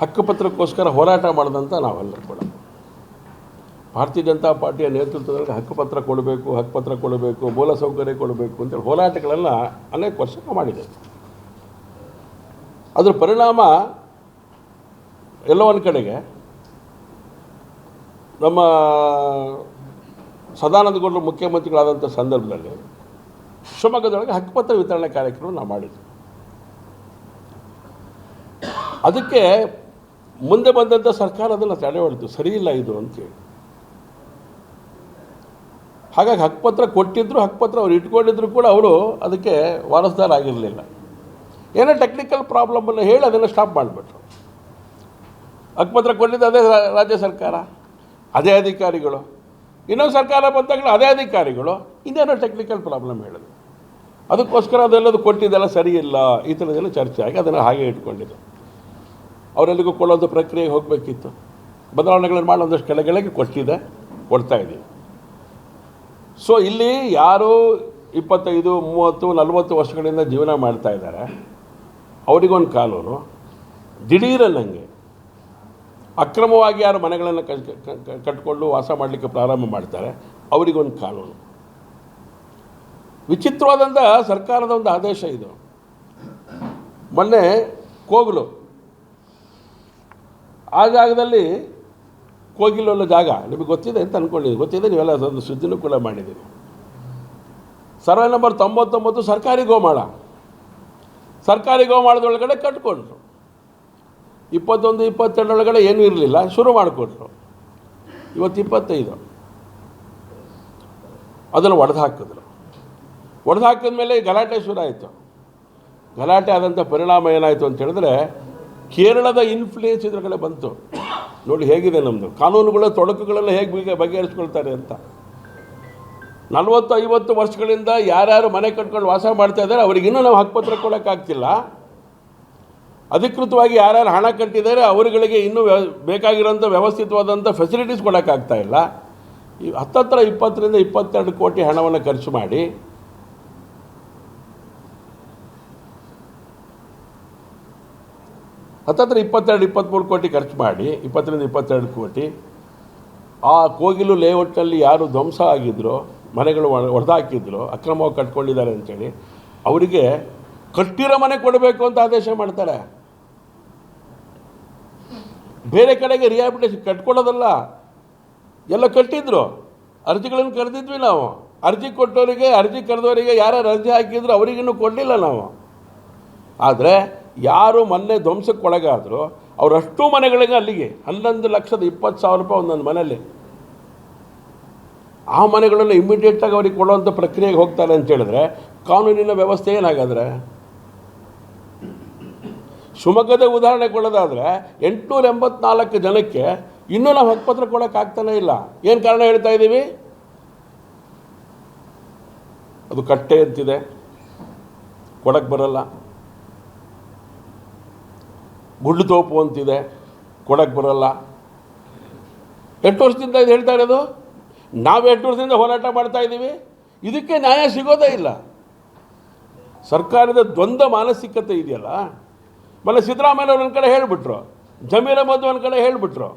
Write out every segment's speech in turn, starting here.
ಹಕ್ಕುಪತ್ರಕ್ಕೋಸ್ಕರ ಹೋರಾಟ ಮಾಡಿದಂಥ ನಾವೆಲ್ಲರೂ ಕೂಡ ಭಾರತೀಯ ಜನತಾ ಪಾರ್ಟಿಯ ನೇತೃತ್ವದಲ್ಲಿ ಹಕ್ಕುಪತ್ರ ಕೊಡಬೇಕು, ಹಕ್ಕುಪತ್ರ ಕೊಡಬೇಕು, ಮೂಲಸೌಕರ್ಯ ಕೊಡಬೇಕು ಅಂತೇಳಿ ಹೋರಾಟಗಳೆಲ್ಲ ಅನೇಕ ವರ್ಷ ಮಾಡಿದೆ. ಅದರ ಪರಿಣಾಮ ಎಲ್ಲೋ ಒಂದು ಕಡೆಗೆ ನಮ್ಮ ಸದಾನಂದ ಗೌಡರು ಮುಖ್ಯಮಂತ್ರಿಗಳಾದಂಥ ಸಂದರ್ಭದಲ್ಲಿ ಶಿವಮೊಗ್ಗದೊಳಗೆ ಹಕ್ಕುಪತ್ರ ವಿತರಣೆ ಕಾರ್ಯಕ್ರಮ ನಾವು ಮಾಡಿದ್ವಿ. ಅದಕ್ಕೆ ಮುಂದೆ ಬಂದಂಥ ಸರ್ಕಾರ ಅದನ್ನು ತಡೆ ಹೊಡ್ತು, ಸರಿ ಇಲ್ಲ ಇದು ಅಂತೇಳಿ. ಹಾಗಾಗಿ ಹಕ್ಕುಪತ್ರ ಕೊಟ್ಟಿದ್ದರು, ಹಕ್ಕುಪತ್ರ ಅವ್ರು ಇಟ್ಕೊಂಡಿದ್ರು ಕೂಡ ಅವರು ಅದಕ್ಕೆ ವಾರಸ್ದಾರ ಆಗಿರಲಿಲ್ಲ. ಏನೋ ಟೆಕ್ನಿಕಲ್ ಪ್ರಾಬ್ಲಮನ್ನು ಹೇಳಿ ಅದನ್ನು ಸ್ಟಾಪ್ ಮಾಡಿಬಿಟ್ರು. ಹಕ್ಕುಪತ್ರ ಕೊಟ್ಟಿದ್ದು ಅದೇ ರಾಜ್ಯ ಸರ್ಕಾರ, ಅದೇ ಅಧಿಕಾರಿಗಳು, ಇನ್ನೊಂದು ಸರ್ಕಾರ ಬಂದಾಗಲೂ ಅದೇ ಅಧಿಕಾರಿಗಳು ಇನ್ನೇನೋ ಟೆಕ್ನಿಕಲ್ ಪ್ರಾಬ್ಲಮ್ ಹೇಳಿದ್ರು. ಅದಕ್ಕೋಸ್ಕರ ಅದೆಲ್ಲದು ಕೊಟ್ಟಿದ್ದೆಲ್ಲ ಸರಿ ಇಲ್ಲ, ಈ ಥರದ್ದೆಲ್ಲ ಚರ್ಚೆ ಆಗಿ ಅದನ್ನು ಹಾಗೆ ಇಟ್ಕೊಂಡಿದ್ದು. ಅವರೆಲ್ಲಿಗೂ ಕೊಡೋದು ಪ್ರಕ್ರಿಯೆಗೆ ಹೋಗಬೇಕಿತ್ತು. ಬದಲಾವಣೆಗಳನ್ನು ಮಾಡಿ ಒಂದಷ್ಟು ಕೆಳಗೆ ಕೊಡ್ತಾಯಿದ್ದೀವಿ. ಸೊ ಇಲ್ಲಿ ಯಾರು 25, 30, 40 ವರ್ಷಗಳಿಂದ ಜೀವನ ಮಾಡ್ತಾಯಿದ್ದಾರೆ, ಅವರಿಗೊಂದು ಕಾನೂನು. ದಿಢೀರನ್ನಂಗೆ ಅಕ್ರಮವಾಗಿ ಯಾರು ಮನೆಗಳನ್ನು ಕಟ್ಕೊಂಡು ವಾಸ ಮಾಡಲಿಕ್ಕೆ ಪ್ರಾರಂಭ ಮಾಡ್ತಾರೆ, ಅವರಿಗೊಂದು ಕಾನೂನು. ವಿಚಿತ್ರವಾದಂಥ ಸರ್ಕಾರದ ಒಂದು ಆದೇಶ ಇದು. ಮೊನ್ನೆ ಕೋಗಿಲು ಆ ಜಾಗದಲ್ಲಿ ಕೋಗಿಲುಲ್ಲ ಜಾಗ ನಿಮಗೆ ಗೊತ್ತಿದೆ ಅಂತ ಅಂದ್ಕೊಂಡಿದ್ದೀನಿ, ಗೊತ್ತಿದೆ, ನೀವೆಲ್ಲ ಅದೊಂದು ಸುದ್ದಿನೂ ಕೂಡ ಮಾಡಿದ್ದೀರಿ. ಸರ್ವೆ ನಂಬರ್ 99 ಸರ್ಕಾರಿ ಗೋಮಾಳ. ಸರ್ಕಾರಿ ಗೋಮಾಳದೊಳಗಡೆ ಕಟ್ಕೊಂಡ್ರು. 21, 22 ಒಳಗಡೆ ಏನೂ ಇರಲಿಲ್ಲ, ಶುರು ಮಾಡಿಕೊಟ್ರು. ಇವತ್ತು 25 ಅದನ್ನು ಒಡೆದು ಹಾಕಿದ್ರು. ಒಡೆದು ಹಾಕಿದ ಮೇಲೆ ಗಲಾಟೆ ಶುರು ಆಯಿತು. ಗಲಾಟೆ ಆದಂಥ ಪರಿಣಾಮ ಏನಾಯಿತು ಅಂತ ಹೇಳಿದ್ರೆ, ಕೇರಳದ ಇನ್ಫ್ಲೂಯೆನ್ಸ್ ಇದ್ರ ಕಡೆ ಬಂತು. ನೋಡಿ ಹೇಗಿದೆ ನಮ್ಮದು ಕಾನೂನುಗಳ ತೊಡಕುಗಳೆಲ್ಲ ಹೇಗೆ ಬಗೆಹರಿಸ್ಕೊಳ್ತಾರೆ ಅಂತ. 40-50 ವರ್ಷಗಳಿಂದ ಯಾರ್ಯಾರು ಮನೆ ಕಟ್ಕೊಂಡು ವಾಸ ಮಾಡ್ತಾ ಇದ್ದಾರೆ ಅವರಿಗಿನ್ನೂ ನಾವು ಹಕ್ಕುಪತ್ರ ಕೊಡೋಕ್ಕಾಗ್ತಿಲ್ಲ. ಅಧಿಕೃತವಾಗಿ ಯಾರ್ಯಾರು ಹಣ ಕಟ್ಟಿದ್ದಾರೆ ಅವರುಗಳಿಗೆ ಇನ್ನೂ ಬೇಕಾಗಿರೋಂಥ ವ್ಯವಸ್ಥಿತವಾದಂಥ ಫೆಸಿಲಿಟೀಸ್ ಕೊಡೋಕ್ಕಾಗ್ತಾ ಇಲ್ಲ. ಈ 20 ರಿಂದ 22 ಕೋಟಿ ಹಣವನ್ನು ಖರ್ಚು ಮಾಡಿ ಹತ್ತತ್ರ 22-23 ಕೋಟಿ ಖರ್ಚು ಮಾಡಿ 20 ರಿಂದ 22 ಕೋಟಿ ಆ ಕೋಗಿಲು ಲೇಔಟ್ನಲ್ಲಿ ಯಾರು ಧ್ವಂಸ ಆಗಿದ್ರೋ, ಮನೆಗಳು ಹೊಡೆದಾಕಿದ್ರು, ಅಕ್ರಮವಾಗಿ ಕಟ್ಕೊಂಡಿದ್ದಾರೆ ಅಂಥೇಳಿ ಅವರಿಗೆ ಕಟ್ಟಿರೋ ಮನೆ ಕೊಡಬೇಕು ಅಂತ ಆದೇಶ ಮಾಡ್ತಾರೆ. ಬೇರೆ ಕಡೆಗೆ ರಿಹಾಬಿಲಿಟೇಷನ್ ಕಟ್ಕೊಳ್ಳೋದಲ್ಲ, ಎಲ್ಲ ಕಟ್ಟಿದ್ರು. ಅರ್ಜಿಗಳನ್ನು ಕರೆದಿದ್ವಿ ನಾವು. ಅರ್ಜಿ ಕೊಟ್ಟವರಿಗೆ, ಅರ್ಜಿ ಕರೆದವರಿಗೆ ಯಾರ್ಯಾರು ಅರ್ಜಿ ಹಾಕಿದ್ರು ಅವರಿಗಿನ್ನೂ ಕೊಡಲಿಲ್ಲ ನಾವು. ಆದರೆ ಯಾರು ಮೊನ್ನೆ ಧ್ವಂಸಕ್ಕೊಳಗಾದರೂ ಅವರಷ್ಟು ಮನೆಗಳಿಗೆ ಅಲ್ಲಿಗೆ 11,20,000 ರೂಪಾಯಿ ಒಂದೊಂದು ಮನೆಯಲ್ಲಿ. ಆ ಮನೆಗಳನ್ನು ಇಮ್ಮಿಡಿಯೇಟಾಗಿ ಅವ್ರಿಗೆ ಕೊಡುವಂಥ ಪ್ರಕ್ರಿಯೆಗೆ ಹೋಗ್ತಾರೆ ಅಂತ ಹೇಳಿದ್ರೆ ಕಾನೂನಿನ ವ್ಯವಸ್ಥೆ ಏನಾಗಾದರೆ? ಶಿವಮೊಗ್ಗದ ಉದಾಹರಣೆ ಕೊಡೋದಾದರೆ 884 ಜನಕ್ಕೆ ಇನ್ನೂ ನಾವು ಹಕ್ಕುಪತ್ರ ಕೊಡೋಕ್ಕಾಗ್ತಾನೇ ಇಲ್ಲ. ಏನು ಕಾರಣ ಹೇಳ್ತಾ ಇದ್ದೀವಿ? ಅದು ಕಟ್ಟೆ ಅಂತಿದೆ, ಕೊಡಕ್ಕೆ ಬರಲ್ಲ. ಗುಡ್ಡು ತೋಪು ಅಂತಿದೆ, ಕೊಡಕ್ಕೆ ಬರಲ್ಲ. 8 ವರ್ಷದಿಂದ ಇದು ಹೇಳ್ತಾ ಇರೋದು. ನಾವು 8 ವರ್ಷದಿಂದ ಹೋರಾಟ ಮಾಡ್ತಾ ಇದ್ದೀವಿ. ಇದಕ್ಕೆ ನ್ಯಾಯ ಸಿಗೋದೇ ಇಲ್ಲ. ಸರ್ಕಾರದ ದ್ವಂದ್ವ ಮಾನಸಿಕತೆ ಇದೆಯಲ್ಲ. ಮೊನ್ನೆ ಸಿದ್ದರಾಮಯ್ಯ ಅವ್ರು ಒಂದು ಕಡೆ ಹೇಳಿಬಿಟ್ರು, ಜಮೀರ್ ಅಹ್ಮದ್ ಒಂದು ಕಡೆ ಹೇಳಿಬಿಟ್ರು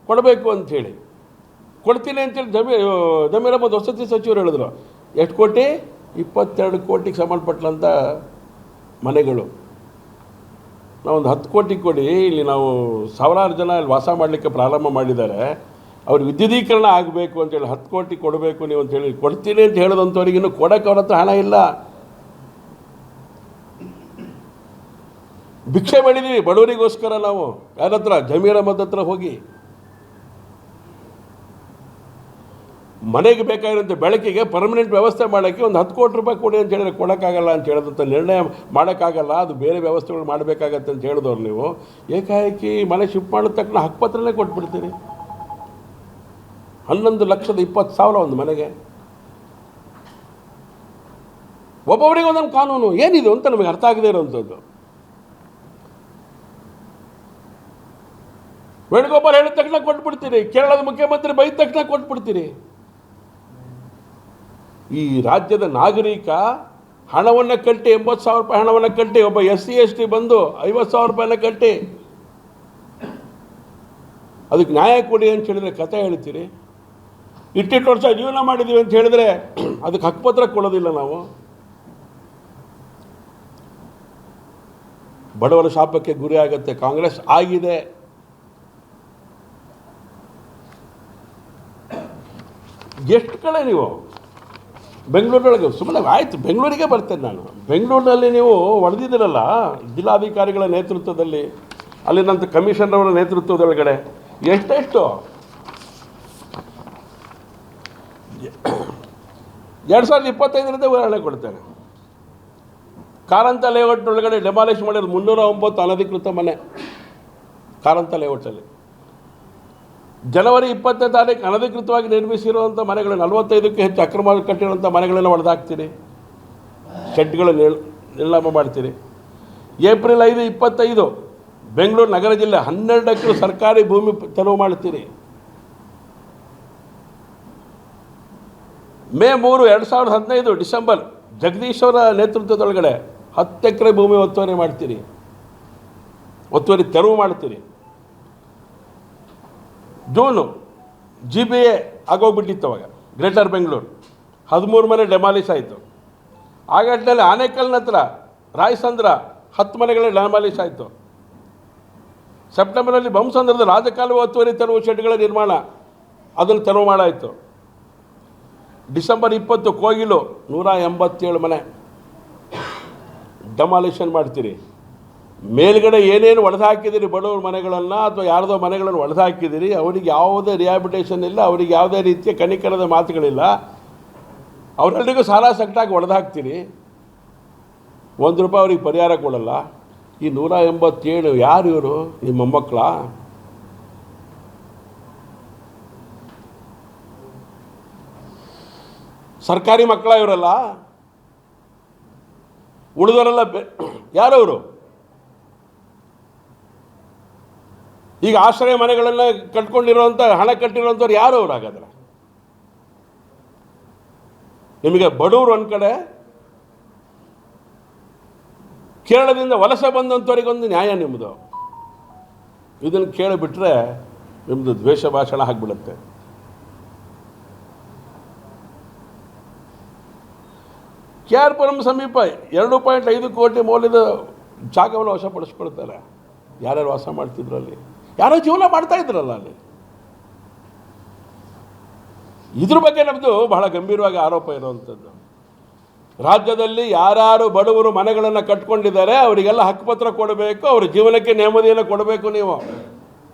ಕೊಡಬೇಕು ಅಂಥೇಳಿ. ಕೊಡ್ತೀನಿ ಅಂತೇಳಿ ಜಮೀರ್ ಅಹ್ಮದ್ ವಸತಿ ಸಚಿವರು ಹೇಳಿದ್ರು. ಎಷ್ಟು ಕೋಟಿ? 22 ಕೋಟಿಗೆ ಸಂಬಂಧಪಟ್ಟಂಥ ಮನೆಗಳು. ನಾವೊಂದು 10 ಕೋಟಿ ಕೊಡಿ, ಇಲ್ಲಿ ನಾವು ಸಾವಿರಾರು ಜನ ಇಲ್ಲಿ ವಾಸ ಮಾಡಲಿಕ್ಕೆ ಪ್ರಾರಂಭ ಮಾಡಿದ್ದಾರೆ, ಅವ್ರು ವಿದ್ಯುದೀಕರಣ ಆಗಬೇಕು ಅಂತೇಳಿ 10 ಕೋಟಿ ಕೊಡಬೇಕು ನೀವು ಅಂತೇಳಿ ಕೊಡ್ತೀನಿ ಅಂತ ಹೇಳೋದಂಥವ್ರಿಗೆ ಇನ್ನೂ ಕೊಡೋಕ್ಕೆ ಅವ್ರ ಹತ್ರ ಹಣ ಇಲ್ಲ. ಭಿಕ್ಷೆ ಮಾಡಿದ್ದೀವಿ ಬಡವರಿಗೋಸ್ಕರ. ನಾವು ಯಾರ ಹತ್ರ? ಜಮೀರ್ ಅಹ್ಮದ್ ಹತ್ರ ಹೋಗಿ ಮನೆಗೆ ಬೇಕಾಗಿರೋಂಥ ಬೆಳಕಿಗೆ ಪರ್ಮನೆಂಟ್ ವ್ಯವಸ್ಥೆ ಮಾಡೋಕ್ಕೆ ಒಂದು 10 ಕೋಟಿ ರೂಪಾಯಿ ಕೊಡಿ ಅಂತ ಹೇಳಿದ್ರೆ ಕೊಡೋಕ್ಕಾಗಲ್ಲ ಅಂತ ಹೇಳೋದಂಥ ನಿರ್ಣಯ ಮಾಡೋಕ್ಕಾಗಲ್ಲ, ಅದು ಬೇರೆ ವ್ಯವಸ್ಥೆಗಳು ಮಾಡಬೇಕಾಗತ್ತೆ ಅಂತ ಹೇಳಿದವ್ರು ನೀವು ಏಕಾಏಕಿ ಮನೆ ಶಿಫ್ಟ್ ಮಾಡಿದ ತಕ್ಷಣ ಹಕ್ಕುಪತ್ರನೇ ಕೊಟ್ಬಿಡ್ತೀರಿ. 11,20,000 ಒಂದು ಮನೆಗೆ. ಒಬ್ಬೊಬ್ಬರಿಗೆ ಒಂದೊಂದು ಕಾನೂನು ಏನಿದು ಅಂತ ನಮಗೆ ಅರ್ಥ ಆಗದೇ ಇರೋವಂಥದ್ದು. ವೇಣುಗೋಪಾಲ್ ಹೇಳಿದ ತಕ್ಷಣ ಕೊಟ್ಬಿಡ್ತೀರಿ, ಕೇರಳದ ಮುಖ್ಯಮಂತ್ರಿ ಬೈದ ತಕ್ಷಣ ಕೊಟ್ಬಿಡ್ತೀರಿ. ಈ ರಾಜ್ಯದ ನಾಗರಿಕ ಹಣವನ್ನು ಕಟ್ಟಿ 80,000 ರೂಪಾಯಿ ಹಣವನ್ನು ಕಟ್ಟಿ, ಒಬ್ಬ SC ST ಬಂದು 50,000 ರೂಪಾಯಿನ ಕಟ್ಟಿ ಅದಕ್ಕೆ ನ್ಯಾಯ ಕೊಡಿ ಅಂತ ಹೇಳಿದರೆ ಕತೆ ಹೇಳ್ತೀರಿ. ಇಟ್ಟಿಟ್ಟು ವರ್ಷ ಜೀವನ ಮಾಡಿದ್ದೀವಿ ಅಂತ ಹೇಳಿದರೆ ಅದಕ್ಕೆ ಹಕ್ಕುಪತ್ರ ಕೊಡೋದಿಲ್ಲ ನಾವು. ಬಡವರ ಶಾಪಕ್ಕೆ ಗುರಿ ಆಗುತ್ತೆ. ಕಾಂಗ್ರೆಸ್ ಆಗಿದೆ. ಎಷ್ಟು ಕಡೆ ನೀವು ಬೆಂಗಳೂರೊಳಗೆ ಸುಮ್ಮನೆ ಆಯಿತು, ಬೆಂಗಳೂರಿಗೆ ಬರ್ತೇನೆ ನಾನು. ಬೆಂಗಳೂರಿನಲ್ಲಿ ನೀವು ಹೊಡೆದಿದ್ದೀರಲ್ಲ ಜಿಲ್ಲಾಧಿಕಾರಿಗಳ ನೇತೃತ್ವದಲ್ಲಿ, ಅಲ್ಲಿನಂತ ಕಮಿಷನರ್ ಅವರ ನೇತೃತ್ವದೊಳಗಡೆ ಎಷ್ಟೆಷ್ಟು 2025 ಉದಾಹರಣೆ ಕೊಡ್ತೇನೆ. ಕಾರಂತ ಲೇಔಟ್ನೊಳಗಡೆ ಡೆಮಾಲಿಷ್ ಮಾಡಿರೋದು 309 ಅನಧಿಕೃತ ಮನೆ ಕಾರಂತ ಲೇಔಟಲ್ಲಿ. ಜನವರಿ 20ನೇ ತಾರೀಕು ಅನಧಿಕೃತವಾಗಿ ನಿರ್ಮಿಸಿರುವಂಥ ಮನೆಗಳು 45ಕ್ಕೂ ಹೆಚ್ಚು ಅಕ್ರಮ ಕಟ್ಟಿರುವಂಥ ಮನೆಗಳೆಲ್ಲ ಹೊಡೆದಾಕ್ತೀರಿ, ಶೆಡ್ಗಳು ನಿರ್ನಾಮ ಮಾಡ್ತೀರಿ. ಏಪ್ರಿಲ್ 5, 25 ಬೆಂಗಳೂರು ನಗರ ಜಿಲ್ಲೆ 12 ಎಕರೆ ಸರ್ಕಾರಿ ಭೂಮಿ ತೆರವು ಮಾಡ್ತೀರಿ. ಮೇ 3, 2015 ಡಿಸೆಂಬರ್ ಜಗದೀಶ್ ಅವರ ನೇತೃತ್ವದೊಳಗಡೆ 10 ಎಕರೆ ಭೂಮಿ ಒತ್ತುವರಿ ಮಾಡ್ತೀರಿ, ಒತ್ತುವರಿ ತೆರವು ಮಾಡ್ತೀರಿ. ಜೂನು GBA ಆಗೋಗ್ಬಿಟ್ಟಿತ್ತು ಅವಾಗ ಗ್ರೇಟರ್ ಬೆಂಗಳೂರು, 13 ಮನೆ ಡೆಮಾಲಿಷ್ ಆಯಿತು. ಆಗಸ್ಟ್ನಲ್ಲಿ ಆನೇಕಲ್ನ ಹತ್ರ ರಾಯಸಂದ್ರ 10 ಮನೆಗಳ ಡೆಮಾಲಿಷ್ ಆಯಿತು. ಸೆಪ್ಟೆಂಬರ್ನಲ್ಲಿ ಬೊಮ್ಮಸಂದ್ರದ ರಾಜಕಾಲುವೆ ಒತ್ತುವರಿ ತೆರವು ಶೆಡ್ಗಳ ನಿರ್ಮಾಣ, ಅದನ್ನು ತೆರವು ಮಾಡಾಯಿತು. ಡಿಸೆಂಬರ್ 20 ಕೋಗಿಲು 187 ಮನೆ ಡೆಮಾಲಿಷನ್ ಮಾಡ್ತೀರಿ. ಮೇಲ್ಗಡೆ ಏನೇನು ಒಡೆದು ಹಾಕಿದ್ದೀರಿ ಬಡವ್ರ ಮನೆಗಳನ್ನು ಅಥವಾ ಯಾರ್ದೋ ಮನೆಗಳನ್ನು ಒಡೆದು ಹಾಕಿದ್ದೀರಿ, ಅವರಿಗೆ ಯಾವುದೇ ರಿಹ್ಯಾಬಿಟೇಷನ್ ಇಲ್ಲ, ಅವರಿಗೆ ಯಾವುದೇ ರೀತಿಯ ಕನಿಕರದ ಮಾತುಗಳಿಲ್ಲ. ಅವರೆಲ್ಲರಿಗೂ ಸಾಲ ಸಂಕಟಾಗಿ ಒಡೆದು ಹಾಕ್ತೀರಿ. ₹1 ಅವ್ರಿಗೆ ಪರಿಹಾರ ಕೊಡಲ್ಲ. ಈ 187 ಯಾರು ಇವರು? ನಿಮ್ಮ ಮೊಮ್ಮಕ್ಕಳ? ಸರ್ಕಾರಿ ಮಕ್ಕಳ ಇವರಲ್ಲ? ಉಳಿದವರೆಲ್ಲ ಯಾರವರು? ಈಗ ಆಶ್ರಯ ಮನೆಗಳನ್ನು ಕಟ್ಕೊಂಡಿರುವಂಥ ಹಣ ಕಟ್ಟಿರುವಂಥವ್ರು ಯಾರು ಅವರು? ಹಾಗಾದ್ರೆ ನಿಮಗೆ ಬಡವರು ಒಂದು ಕಡೆ, ಕೇರಳದಿಂದ ವಲಸೆ ಬಂದಂಥವ್ರಿಗೊಂದು ನ್ಯಾಯ ನಿಮ್ಮದು. ಇದನ್ನು ಕೇಳಿಬಿಟ್ರೆ ನಿಮ್ಮದು ದ್ವೇಷ ಭಾಷಣ ಆಗಿಬಿಡುತ್ತೆ. KR ಪುರಂ ಸಮೀಪ 2.5 ಕೋಟಿ ಮೌಲ್ಯದ ಜಾಗವನ್ನು ವಶಪಡಿಸ್ಕೊಳ್ತಾರೆ. ಯಾರ್ಯಾರು ವಾಸ ಮಾಡ್ತಿದ್ರಲ್ಲಿ, ಯಾರೋ ಜೀವನ ಮಾಡ್ತಾ ಇದ್ರಲ್ಲ ಅಲ್ಲಿ. ಇದ್ರ ಬಗ್ಗೆ ನಮ್ಮದು ಬಹಳ ಗಂಭೀರವಾಗಿ ಆರೋಪ ಇರುವಂಥದ್ದು. ರಾಜ್ಯದಲ್ಲಿ ಯಾರ್ಯಾರು ಬಡವರು ಮನೆಗಳನ್ನು ಕಟ್ಕೊಂಡಿದ್ದಾರೆ ಅವರಿಗೆಲ್ಲ ಹಕ್ಕುಪತ್ರ ಕೊಡಬೇಕು, ಅವ್ರ ಜೀವನಕ್ಕೆ ನೆಮ್ಮದಿಯನ್ನು ಕೊಡಬೇಕು ನೀವು.